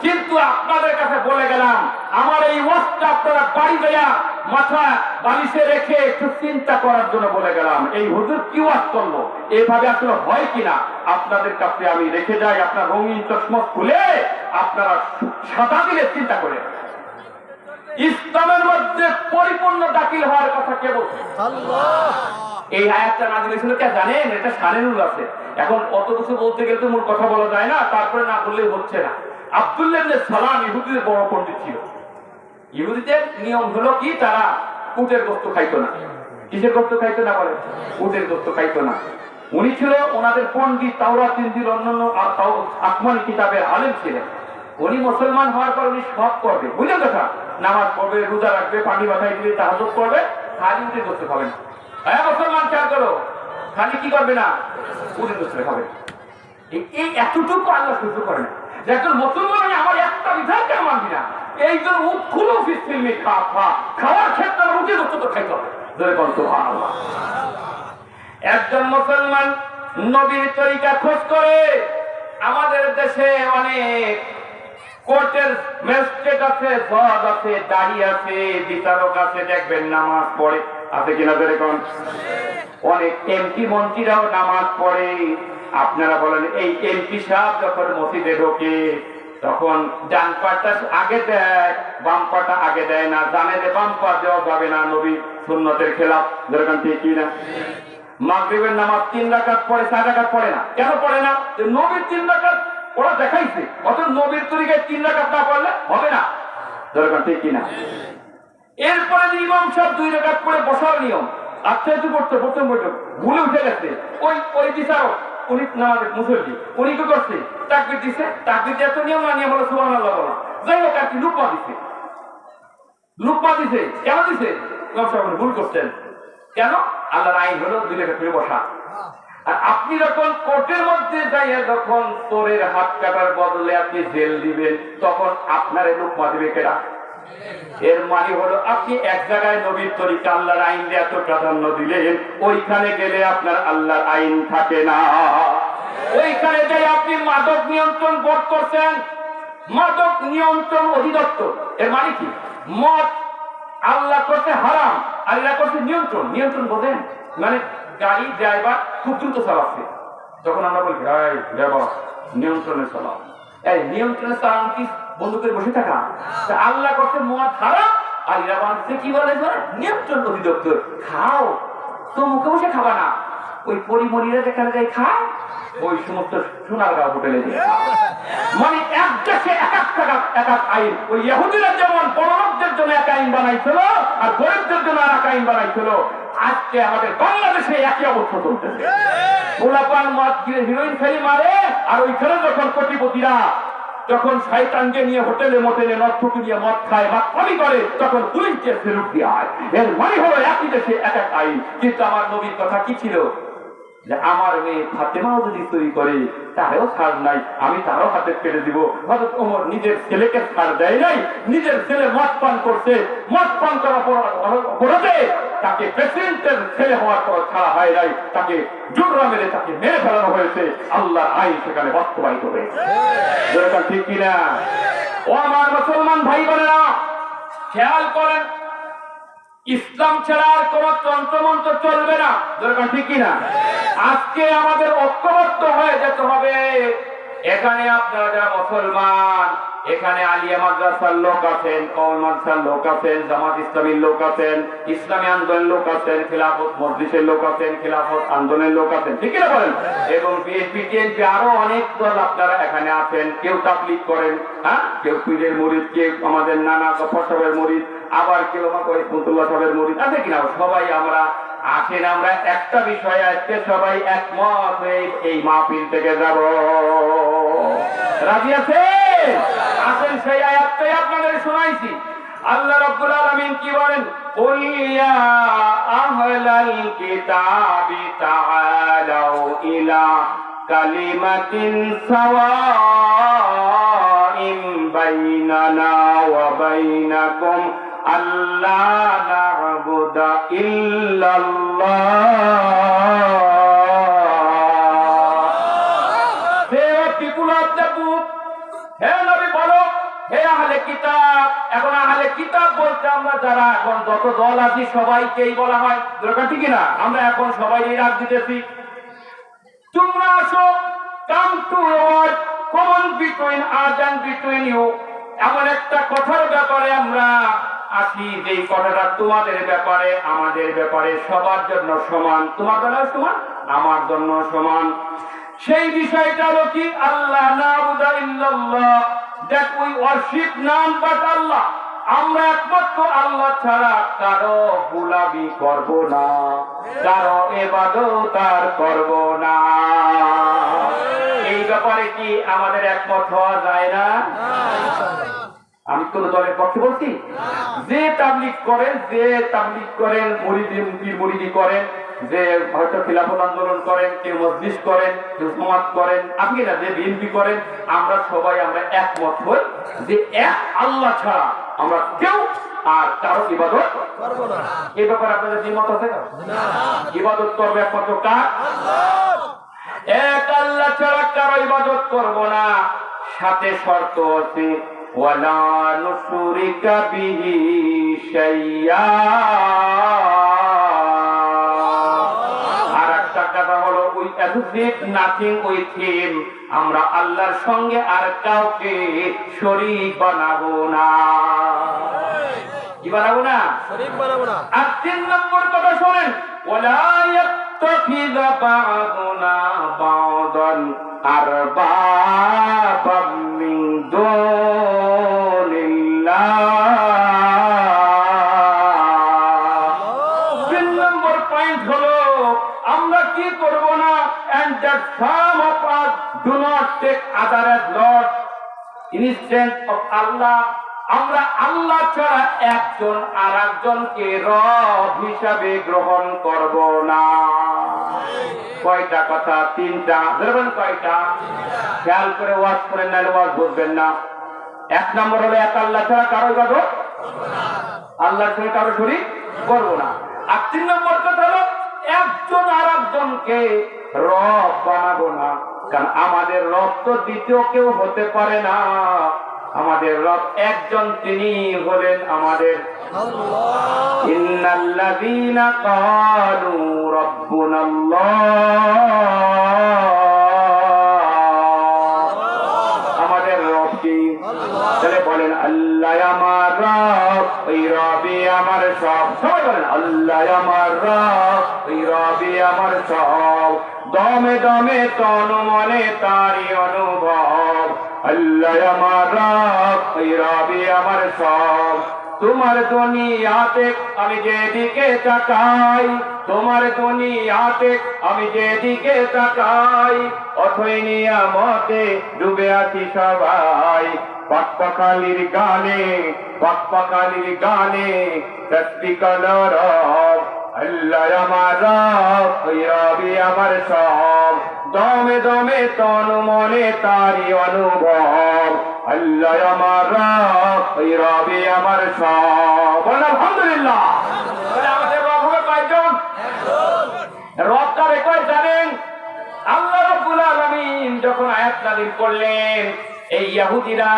কিন্তু আপনাদের কাছে বলে গেলাম, আমার এই ওয়াজটা আপনারা বাড়ি দেয়া মাথা বালিশে রেখে একটু চিন্তা করার জন্য বলে গেলাম, এই হুজুর কি ওয়াজ করলো, এভাবে আসলে হয় কিনা আপনাদের কাছে আমি রেখে যাই। আপনার রঙিন চশমা খুলে আপনারা সাদা দিলে চিন্তা করে ইসলামের মধ্যে পরিপূর্ণ দাখিল হওয়ার কথা কে বলছে? আল্লাহ। এই আয়াতটা নাযিল হয়েছিল কে জানেন? এটা শানেনুল আছে। এখন অত কিছু বলতে গেলে তো মূল কথা বলা যায় না, তারপরে না বললেই হচ্ছে না। আব্দুল্লাহ ইবনে সালাম ইহুদিদের বড় পণ্ডিত ছিল। ইহুদিদের নিয়ম হলো কি, তারা উটের গোশত খাইতো না। কিসের গোশত খাইতো না বলে? উটের গোশত খাইতো না। উনি ছিল ওনাদের পণ্ডিত, তাওরাত ইনজিল অন্যান্য আসমানি কিতাবের আলেম ছিলেন। উনি মুসলমান হওয়ার পর উনি সব করবে, বুঝলেন কথা? নামাজ পড়বে, রোজা রাখবে, পানি বাতাই দিবে, তাহাজ্জুদ করবে, খালি উটের গোশত খাবে না। হ্যাঁ মুসলমান খেয়াল করো, খালি কি করবে না? উটের গোশত খাবে। এই এতটুকু আল্লাহ সহ্য করে না যে একজন মুসলমান আমার একটা বিধানকে মানবি না, এই জন্য উট খুলো ফিসফিল্মি খাওয়ার ক্ষেত্রে উটের গোশত তো খাইতে হবে। সুবহানাল্লাহ। একজন মুসলমান নবীর তরিকা খোঁজ করে। আমাদের দেশে অনেক কোর্টের ম্যাজিস্ট্রেট আছে, জজ আছে, দাড়ি আছে, বিচারক আছে, দেখবেন নামাজ পড়ে, আছে কিনা এরকম? অনেক এমপি মন্ত্রীরাও নামাজ পড়ে। আপনারা বলেন, এই এমপি সাহেব যখন মসজিদে ঢোকে তখন ডান পাটা আগে দেয়, বাম পাটা আগে দেয় না, জানে যে বাম পা দেওয়া যাবে না, নবী সুন্নতের খেলাফ, যেরকম ঠিক কিনা? মাগরিবের নামাজ 3 রাকাত পড়ে, 4 রাকাত পড়ে না। কেন পড়ে না? যে নবীর 3 রাকাত ওরা দেখাইছে, অথচ নবীর তরিকায় 3 রাকাত না পড়লে হবে না, যেরকম ঠিক কিনা? এরপরে ইমাম সাহেব 2 রাকাত পড়ে বসার নিয়ম, আচ্ছা একটু পড়তে প্রথম বৈঠক ভুলে উঠে গেছে, ওই বিচারক উনি নামাজের মুসল্লি, উনি কি করছে? তাকবীর দিছে, তাকবীর দেওয়ার তো নিয়ম না, নিয়ম হলো সুবহানাল্লাহ বলা। যাই হোক, আর কি লুকমা দিছে, লুকমা দিছে। কেন দিছে? ইমাম সাহেব ভুল করছেন। কেন? আল্লাহর আইন হলো 2 রাকাত করে বসা। আর আপনি যখন কোর্টের মধ্যে যাইয়া যখন চোরের হাত কাটার বদলে আপনি জেল দিবেন, তখন আপনার লুকমা দিবে কেডা? এর মানে হলো আপনি এক জায়গায় নবীর তরিকা আল্লাহর আইন এত প্রাধান্য দিলেন, ওইখানে গেলে আপনার আল্লাহর আইন থাকে না। ওইখানে যাই আপনি মাদক নিয়ন্ত্রণ বোর্ড করছেন, মাদক নিয়ন্ত্রণ অধিদপ্তর। এর মানে কি? মদ আল্লাহ করছে হারাম, আল্লাহ করছে নিয়ন্ত্রণ। নিয়ন্ত্রণ বোঝেন? মানে গাড়ি ড্রাইভার খুব দ্রুত চালাচ্ছে, তখন আমরা বলি ড্রাইভার নিয়ন্ত্রণে চালাও। এই নিয়ন্ত্রণে চালান কি বন্ধুকে বসে থাকা? আল্লাহ করছে মদ হারাম, আর এরা বানছে কি বলে? নিয়ন্ত্রণ অধিদপ্তর। খাও তো মুখে বসে খাবা না, ওই পরিমরিরা যেখানে যাই খায়, ওই সমস্ত সোনারগাঁও হোটেলে যায়। মানে এক দেশে এক এক আইন। ওই ইহুদিরা যেমন বড়লোকদের জন্য এক আইন বানাইছিল আর গরিবদের জন্য আর এক আইন বানাইছিল, আজকে আমাদের বাংলাদেশে একই অবস্থা চলতেছে। পোলাপান মদ হিরোইন ফেরি মারে, আর ওইখানে যখন কোটিপতিরা যখন শয়তানকে নিয়ে হোটেলে মোটেলে নর্থকি নিয়ে মদ খায় বা কমি করে, তখন পুলিশকে ফেরত দেওয়া হয়। এর মানে হলো একই দেশে এক এক আইন। কিন্তু আমার নবীর কথা কি ছিল? যে আমার মেয়ে ফাতেমাও যদি চুরি করে তারও ছাড় নাই, আমি তারও হাতে কেটে দিব। হযরত ওমর নিজের ছেলেকে ছাড় দেয় নাই, নিজের ছেলে মদ পান করছে, মদ পান করার অপরাধে তাকে প্রেসিডেন্টের ছেলে হওয়ার পর ছাড়া হয় নাই, তাকে জোররা মেরে তাকে মেরে ফেলানো হয়েছে। আল্লাহর আইন সেখানে বাস্তবায়িত হয়েছে। যেরকম ঠিক কিনা? ও আমার মুসলমান ভাই বোনেরা, খেয়াল করেন, ইসলাম ছাড়া আর কোন তন্ত্রমন্ত্র চলবে না, যেরকম ঠিক কিনা? আজকে আমাদের ঐক্যবদ্ধ হয়ে যেতে হবে। এখানে আপনারা যারা মুসলমান, এখানে আলিয়া মাদ্রাসার লোক আছেন, কওমি মাদ্রাসার লোক আছেন, জামাত ইসলামীর লোক আছেন, ইসলামী আন্দোলনের লোক আছেন, খিলাফত মজলিসের লোক আছেন, খিলাফত আন্দোলনের লোক আছেন, ঠিক না বলেন? এবং বিএনপি টিএনপি আরো অনেক দল আপনারা এখানে আছেন। কেউ তাবলীগ করেন, হ্যাঁ, কেউ পীরের মুরিদ, কেউ আমাদের নানা গফর সাহেবের মুরিদ, আবার কেউ আমাকে ইসমতুল্লাহ সাহেবের মুরিদ আছে কিনা? সবাই আমরা আসেন, আমরা একটা বিষয়ে আজকে সবাই একমত হয়ে এই মাহফিল থেকে যাব। রাজি আছে? আসেন, সেই আয়াতটাই আপনাদের শোনাইছি। আল্লাহ রাব্বুল আলামিন কি বলেন? কুল ইয়া আহলাল কিতাবি তাআলাউ ইলা কালিমাতিন সাওয়াইন বাইনানা ওয়া বাইনাকুম আল্লাহ না'বুদা ইল্লাল্লাহ। হে পিপুল অফ দ্য বুক, হে নবী বলো, হে আহলে কিতাব, এখন আহলে কিতাব বলতে আমরা যারা এখন যত দল আছি সবাইকেই বলা হয়, দরকার ঠিক না? আমরা এখন সবাই রাগ দিতেছি, তোমরা আসো, come to word common between us and between you. এমন একটা কথার ব্যাপারে আমরা আসি যে কথাটা তোমাদের ব্যাপারে আমাদের ব্যাপারে সবার জন্য সমান, তোমার জন্য সমান, আমার জন্য সমান। সেই বিষয়টা হলো কি, আল্লাহ নাবুদা ইল্লাল্লাহ, that we worship none but Allah। আমরা একমাত্র আল্লাহ ছাড়া কারো গোলামি করব না, কারো ইবাদত আর করব না। এই ব্যাপারে কি আমাদের একমত হওয়া যায় না? আমি কোন দলের পক্ষে বলছি? যে তাবলীগ করেন মুরিদি করেন, যে হয়তো খিলাফত আন্দোলন করেন, কেউ মজলিস করেন, কেউ সমাজ করেন, আপনি না যে বিএনপি করেন, আমরা সবাই আমরা একমত হই যে এক আল্লাহ ছাড়া আমরা কেউ আর কারো ইবাদত করব না। এই ব্যাপারে আপনাদের দ্বিমত আছে না? ইবাদত করবে একমাত্র কার? এক আল্লাহ ছাড়া কারো ইবাদত করব না। সাথে শর্ত আছে, ওয়ালা নুশরিকা বিহি শাইয়্যা। আর একটা কথা হলো, we associate nothing with him, আমরা আল্লাহর সঙ্গে আর কাউকে শরীক বানাবো না। কি বানাবো না? শরীক বানাবো না। আর 3 নম্বর কথা শুনেন, ওয়ালা ইয়াত্তাখিযা বা'দুনা বা'দান আরবাবাম মিন দুনিল্লাহ। 3 নম্বর পয়েন্ট হলো, আমরা কি করব না, and that some of us do not take other as Lord instead of Allah। আমরা আল্লাহ ছাড়া একজন আর একজনকে রব হিসাবে গ্রহণ করব না। কয়টা কথা? 3টা। ধরবেন কয়টা? খেয়াল করে ওয়াজ করেন, না ওয়াজ বুঝবেন না। 1 নম্বর হলো, এক আল্লাহ ছাড়া কারো ইবাদত করব না, আল্লাহর সঙ্গে কারো শরীক করব না। আর 3 নম্বর কথা হলো, একজন আর একজনকে রব বানাবো না, কারণ আমাদের রব তো দ্বিতীয় কেউ হতে পারে না। আমাদের রব একজন, তিনি হলেন আমাদের আল্লাহ। ইন্নাল্লাযীনা ক্বালু রাব্বুনাল্লাহ, আমাদের রব কি? তাহলে বলেন, আল্লাহ আমার রব, ওই রবি আমার সব। সবাই বলেন, আল্লাহ আমার রব, ওই রবি আমার সব। দমে দমে তন মনে তারি অনুভব। আল্লাহ আমার রব, ওই রবি আমার সব। তোমার দুনিয়াতে আমি যেদিকে তাকাই, তোমার দুনিয়াতে আমি যেদিকে তাকাই, অথই নিয়ামতে ডুবে আছি সবাই। পাকপাখালির গানে, পাকপাখালির গানে তসবিহ করো রব। আল্লাহ আমার রব, ওই রবি আমার সব। দমে দমে তন মনে তারি অনুভব। আল্লাহ আমার রব, ওই রবি আমার সব। আলহামদুলিল্লাহ। আমাদের রব হবে কয়জন? রব কারে কয় জানেন? আল্লাহ রাব্বুল আলামিন যখন আয়াত নাযিল করলেন, এই ইহুদিরা